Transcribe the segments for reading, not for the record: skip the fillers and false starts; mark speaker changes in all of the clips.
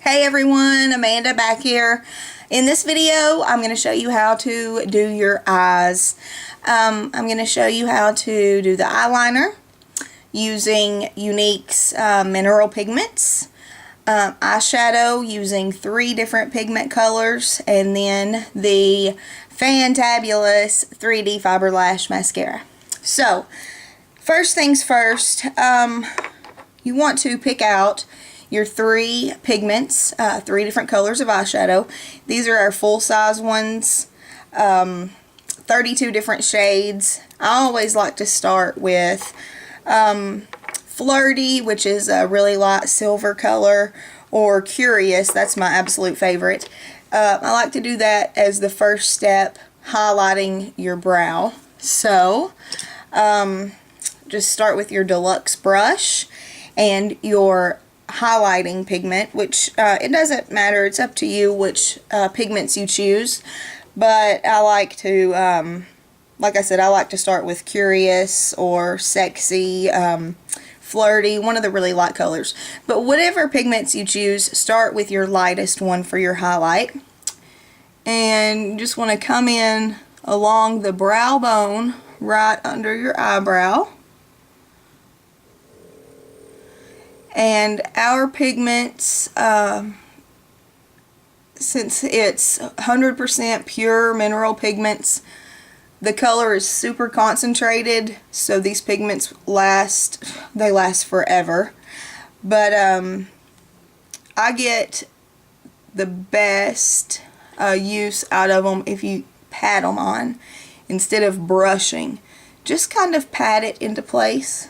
Speaker 1: Hey everyone, Amanda back here. In this video, I'm going to show you how to do your eyes. I'm going to show you how to do the eyeliner using Younique's mineral pigments, eyeshadow using 3 different pigment colors, and then the fantabulous 3D Fiber Lash Mascara. So, first things first, you want to pick out your 3 pigments, 3 different colors of eyeshadow. These are our full-size ones, 32 different shades. I always like to start with Flirty, which is a really light silver color, or Curious, that's my absolute favorite. I like to do that as the first step, highlighting your brow. So, just start with your deluxe brush and your highlighting pigment, which it doesn't matter, it's up to you which pigments you choose, but I like to like I said, I like to start with Curious or Sexy, Flirty, one of the really light colors. But whatever pigments you choose, start with your lightest one for your highlight, and you just want to come in along the brow bone right under your eyebrow. And our pigments, since it's 100% pure mineral pigments, the color is super concentrated, so these pigments last forever. But I get the best use out of them if you pat them on instead of brushing. Just kind of pat it into place.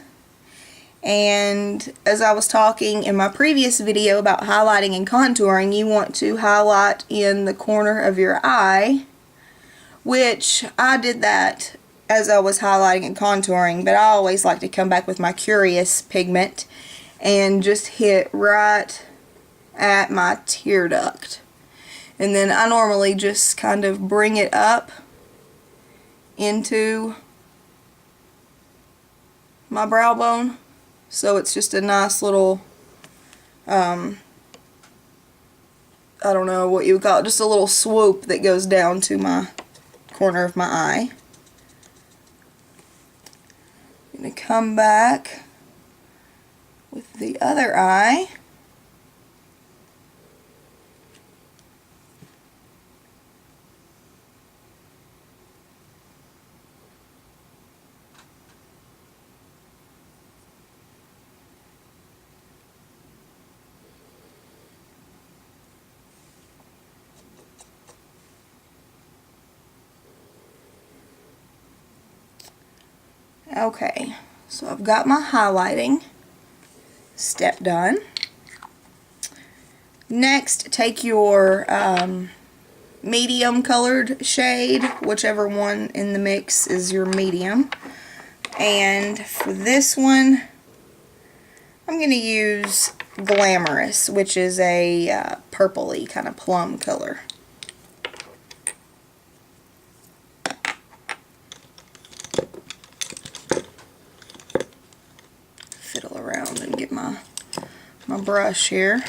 Speaker 1: And as I was talking in my previous video about highlighting and contouring, you want to highlight in the corner of your eye, which I did that as I was highlighting and contouring, but I always like to come back with my Curious pigment and just hit right at my tear duct. And then I normally just kind of bring it up into my brow bone. So it's just a nice little, I don't know what you would call it, just a little swoop that goes down to my corner of my eye. I'm going to come back with the other eye. Okay, so I've got my highlighting step done. Next, take your medium colored shade, whichever one in the mix is your medium. And for this one, I'm going to use Glamorous, which is a purpley kind of plum color. Fiddle around and get my brush here.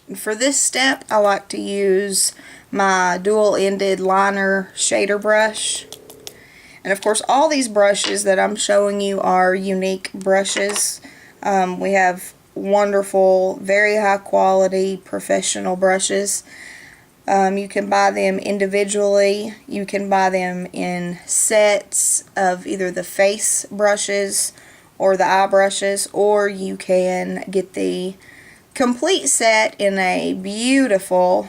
Speaker 1: And for this step, I like to use my dual-ended liner shader brush. And of course, all these brushes that I'm showing you are Younique brushes. We have wonderful, very high quality professional brushes. You can buy them individually, you can buy them in sets of either the face brushes or the eye brushes, or you can get the complete set in a beautiful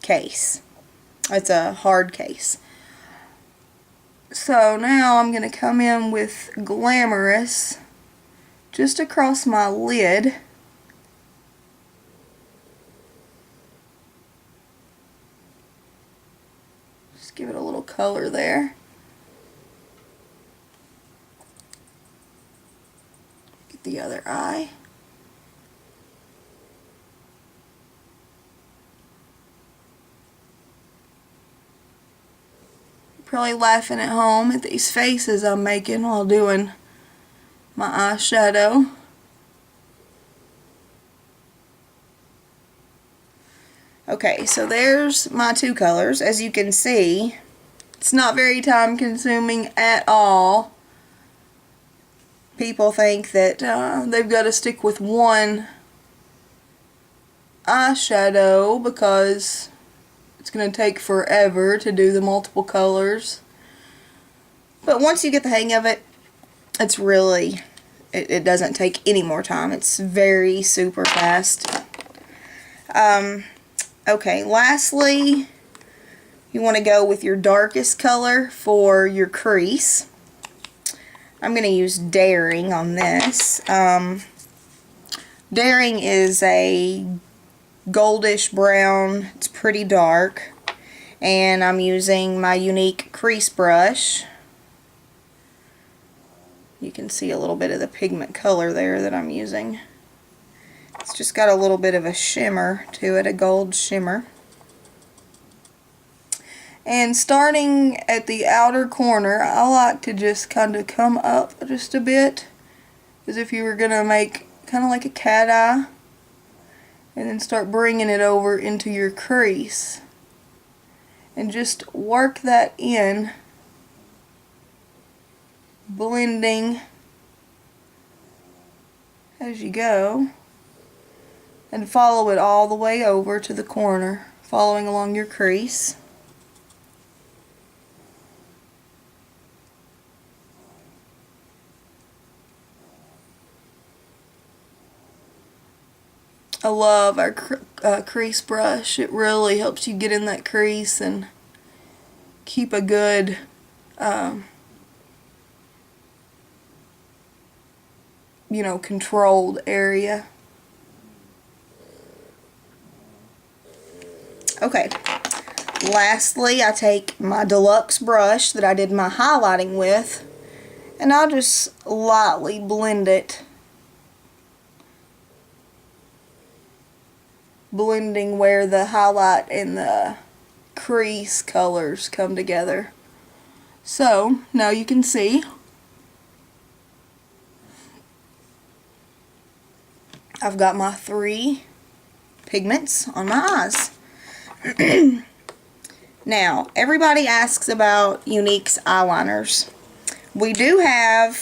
Speaker 1: case. It's a hard case. So now I'm going to come in with Glamorous just across my lid. Just give it a little color there. Get the other eye. Probably laughing at home at these faces I'm making while doing my eyeshadow. Okay, so there's my two colors. As you can see, it's not very time consuming at all. People think that they've got to stick with one eyeshadow because it's going to take forever to do the multiple colors. But once you get the hang of it, it's really, it doesn't take any more time. It's very super fast. Okay, lastly, you want to go with your darkest color for your crease. I'm going to use Daring on this. Daring is a goldish brown. It's pretty dark. And I'm using my Younique crease brush. You can see a little bit of the pigment color there that I'm using. It's just got a little bit of a shimmer to it, a gold shimmer. And starting at the outer corner, I like to just kind of come up just a bit, as if you were going to make kind of like a cat eye, and then start bringing it over into your crease. And just work that in, blending as you go, and follow it all the way over to the corner, following along your crease. I love our crease brush. It really helps you get in that crease and keep a good you know, controlled area. Okay, lastly, I take my deluxe brush that I did my highlighting with, and I'll just lightly blend it, blending where the highlight and the crease colors come together. So now you can see I've got my 3 pigments on my eyes. Now, everybody asks about Younique's eyeliners. We do have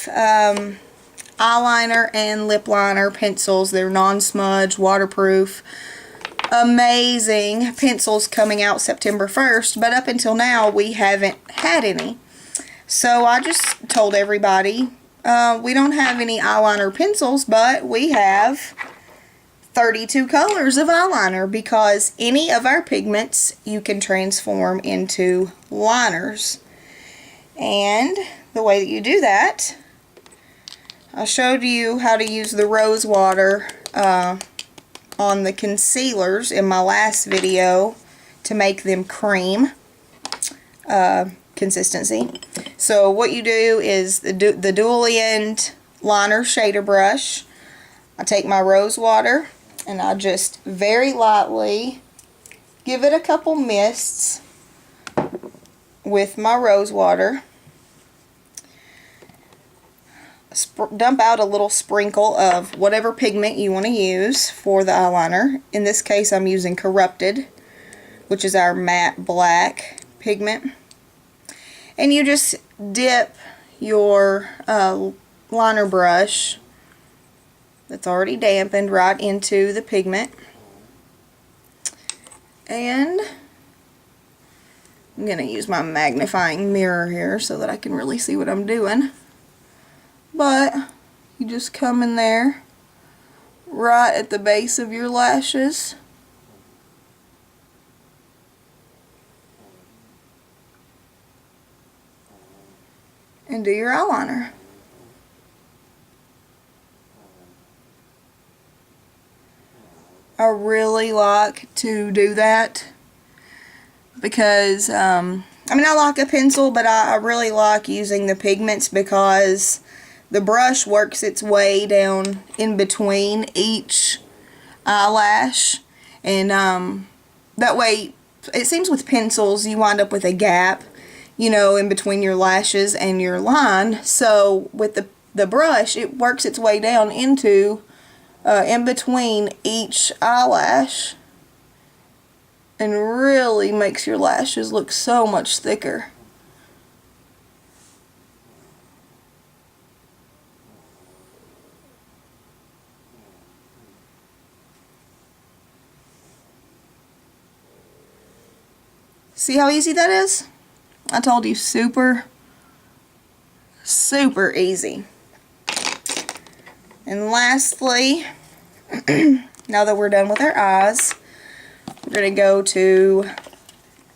Speaker 1: eyeliner and lip liner pencils. They're non-smudge, waterproof, amazing pencils coming out September 1st, but up until now we haven't had any. So I just told everybody we don't have any eyeliner pencils, but we have 32 colors of eyeliner, because any of our pigments you can transform into liners. And the way that you do that, I showed you how to use the rose water on the concealers in my last video to make them cream consistency. So what you do is the dual end liner shader brush. I take my rose water and I just very lightly give it a couple mists with my rose water. Dump out a little sprinkle of whatever pigment you want to use for the eyeliner. In this case, I'm using Corrupted, which is our matte black pigment. And you just dip your liner brush that's already dampened right into the pigment. And I'm going to use my magnifying mirror here so that I can really see what I'm doing. But you just come in there right at the base of your lashes. And do your eyeliner. I really like to do that because, I mean, I like a pencil, but I really like using the pigments because the brush works its way down in between each eyelash, and that way, it seems with pencils you wind up with a gap. you know, in between your lashes and your line. So with the brush, it works its way down into in between each eyelash and really makes your lashes look so much thicker. See how easy that is? I told you, super easy. And lastly, now that we're done with our eyes, we're going to go to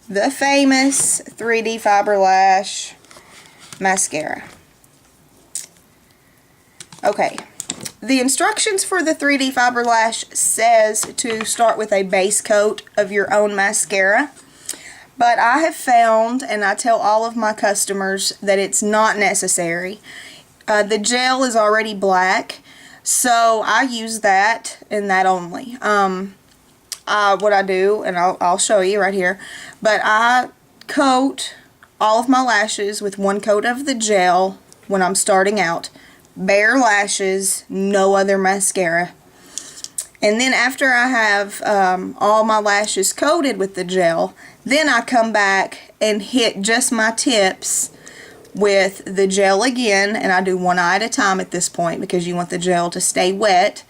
Speaker 1: the famous 3D Fiber Lash Mascara. Okay, the instructions for the 3D Fiber Lash says to start with a base coat of your own mascara. But I have found, and I tell all of my customers, that it's not necessary. The gel is already black, so I use that and that only. What I do, and I'll show you right here, but I coat all of my lashes with one coat of the gel when I'm starting out. Bare lashes, no other mascara. And then after I have all my lashes coated with the gel, then I come back and hit just my tips with the gel again, and I do one eye at a time at this point because you want the gel to stay wet.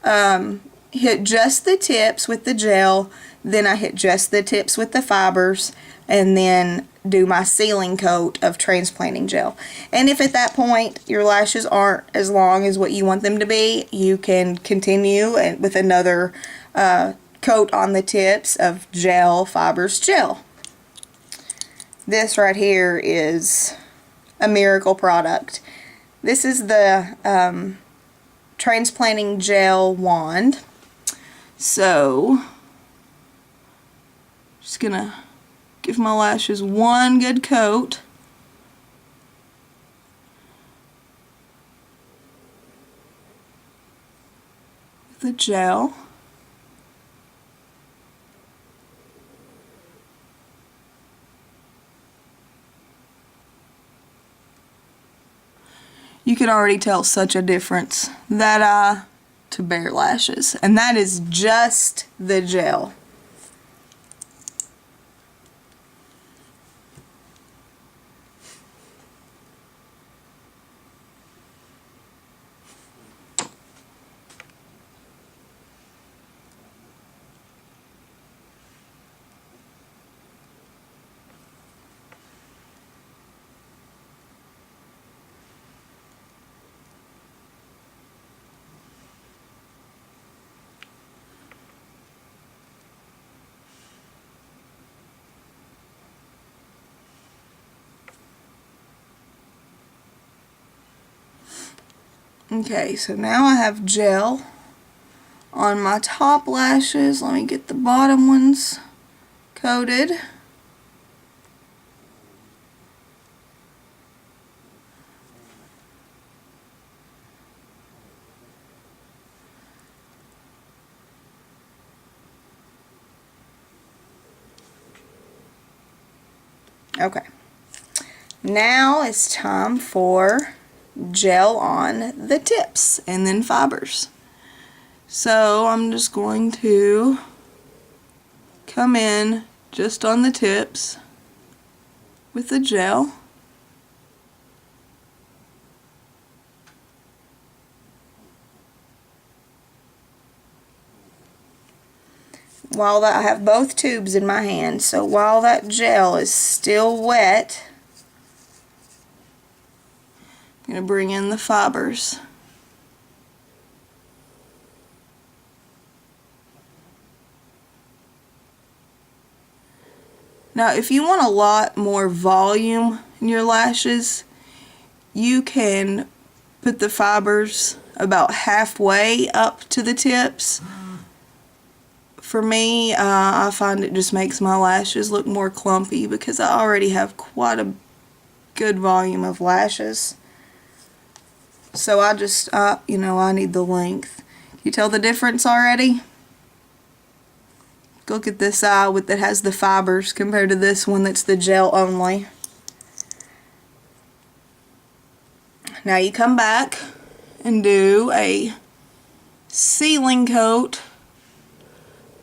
Speaker 1: Hit just the tips with the gel, then I hit just the tips with the fibers, and then do my sealing coat of transplanting gel. And if at that point your lashes aren't as long as what you want them to be, you can continue with another coat on the tips of gel, fibers, gel. This right here is a miracle product. This is the transplanting gel wand. So, just gonna give my lashes one good coat. With the gel. You can already tell such a difference that eye to bare lashes, and that is just the gel. Okay, so now I have gel on my top lashes. Let me get the bottom ones coated. Okay, now it's time for gel on the tips and then fibers. So I'm just going to come in just on the tips with the gel. While I have both tubes in my hand, so while that gel is still wet, I'm going to bring in the fibers. Now, if you want a lot more volume in your lashes, you can put the fibers about halfway up to the tips. For me, I find it just makes my lashes look more clumpy because I already have quite a good volume of lashes. So I just, you know, I need the length. You tell the difference already? Look at this eye that has the fibers compared to this one that's the gel only. Now you come back and do a sealing coat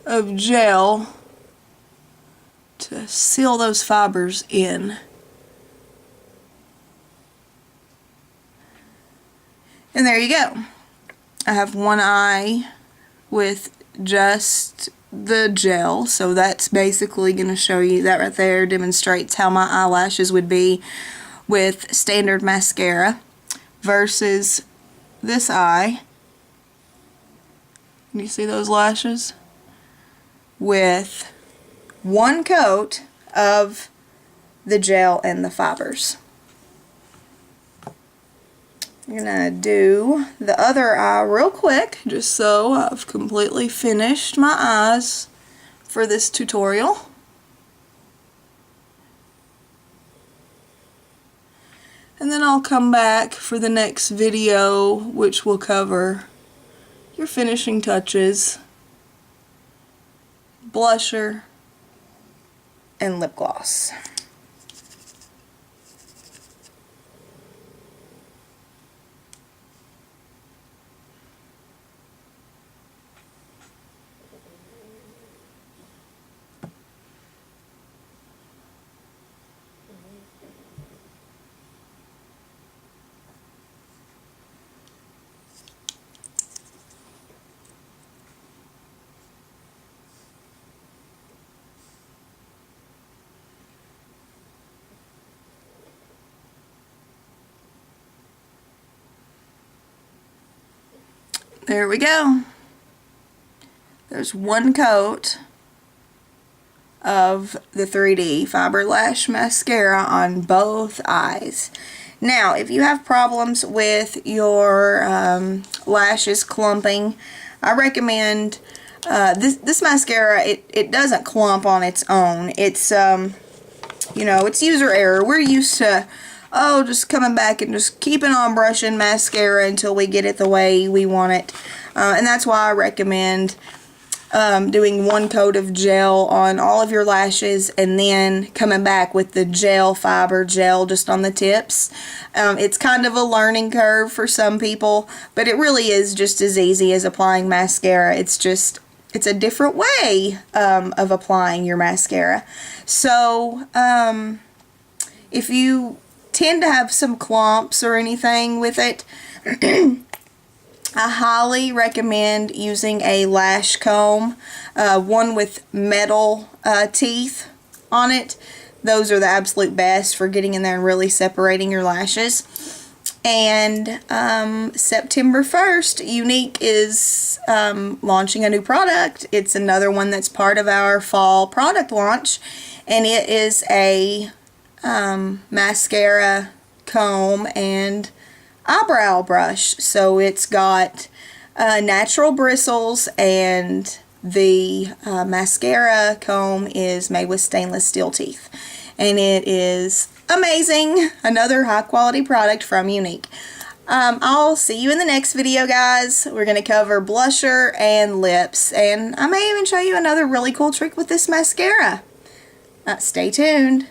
Speaker 1: of gel to seal those fibers in. And there you go. I have one eye with just the gel, so that's basically going to show you, that right there demonstrates how my eyelashes would be with standard mascara versus this eye. Can you see those lashes? With one coat of the gel and the fibers. I'm gonna do the other eye real quick, just so I've completely finished my eyes for this tutorial. And then I'll come back for the next video, which will cover your finishing touches, blusher, and lip gloss. There we go. There's one coat of the 3D Fiber Lash Mascara on both eyes. Now, if you have problems with your lashes clumping, I recommend this mascara. It doesn't clump on its own. It's you know, it's user error. We're used to just coming back and just keeping on brushing mascara until we get it the way we want it. And that's why I recommend doing one coat of gel on all of your lashes and then coming back with the gel fiber gel just on the tips. It's kind of a learning curve for some people, but it really is just as easy as applying mascara. It's a different way of applying your mascara. So if you tend to have some clumps or anything with it, I highly recommend using a lash comb, one with metal teeth on it. Those are the absolute best for getting in there and really separating your lashes. And September 1st, Younique is launching a new product. It's another one that's part of our fall product launch, and it is a mascara comb and eyebrow brush. So it's got natural bristles, and the mascara comb is made with stainless steel teeth, and it is amazing. Another high quality product from Younique. I'll see you in the next video, guys. We're going to cover blusher and lips, and I may even show you another really cool trick with this mascara. Stay tuned.